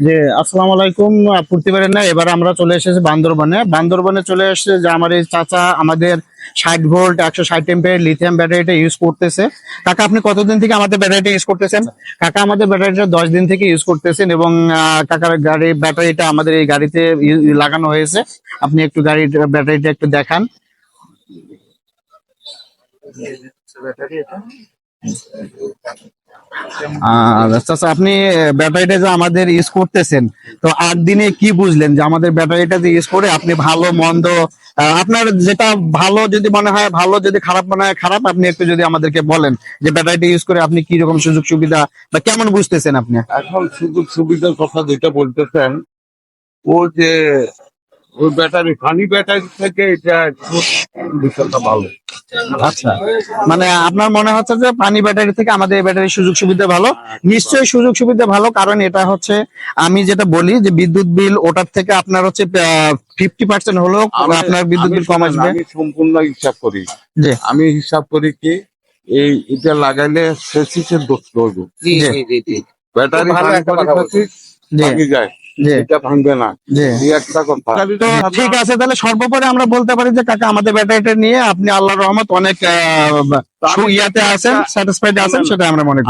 যে আসসালামু আলাইকুম। প্রতিবারের না এবার আমরা চলে এসেছি বান্দরবনে চলে এসেছে যে আমার এই চাচা আমাদের 60 ভোল্ট 160 এম্পিয়ার লিথিয়াম ব্যাটারিটা ইউজ করতেছে। কাকা, আপনি কতদিন থেকে আমাদের ব্যাটারিটা ইউজ করতেছেন? কাকা আমাদের ব্যাটারিটা 10 দিন থেকে ইউজ করতেছেন এবং কাকার গাড়ির ব্যাটারিটা আমাদের এই গাড়িতে লাগানো হয়েছে। আপনি একটু গাড়ির ব্যাটারিটা একটু দেখান। আচ্ছা আচ্ছা, আপনি ব্যাটারিটা যে আমাদের ইউজ করতেছেন, তো 8 দিনে কি বুঝলেন যে আমাদের ব্যাটারিটা যে ইউজ করে আপনি ভালো মন্দ, আপনার যেটা ভালো যদি মনে হয় ভালো, যদি খারাপ মনে হয় খারাপ, আপনি একটু যদি আমাদেরকে বলেন যে ব্যাটারিটা ইউজ করে আপনি কি রকম সুযোগ সুবিধা বা কেমন বুঝতেছেন আপনি? এখন সুযোগ সুবিধার কথা যেটা বলতেছেন, ও যে ওই ব্যাটারি ফানি ব্যাটারি থেকে এটা একটু বিষয়টা ভালো। আচ্ছা, মানে আপনার মনে হচ্ছে যে পানি ব্যাটারি থেকে আমাদের এই ব্যাটারির সুযোগ সুবিধা ভালো। নিশ্চয়ই সুযোগ সুবিধা ভালো, কারণ এটা হচ্ছে আমি যেটা বলি যে বিদ্যুৎ বিল ওটার থেকে আপনার হচ্ছে 50% হলেও আপনার বিদ্যুৎ বিল কম আসবে। আমি সম্পূর্ণ হিসাব করি। জি আমি হিসাব করি কি, এটা লাগাইলে সেসিসের দোষ হইব। ব্যাটারি ভালো ফানি একটা করে কথা বলছেন। জি ভাঙি যায়, জি এটা ভাঙবে না। জি। এই একটা কথা। তো ঠিক আছে, তাহলে সর্বোপরি আমরা বলতে পারি যে কাকা আমাদের ব্যাটারিটা নিয়ে আপনি আল্লাহর রহমত অনেক ইয়াতে আছেন, স্যাটিসফাইড আছেন, সেটা আমরা মনে করি।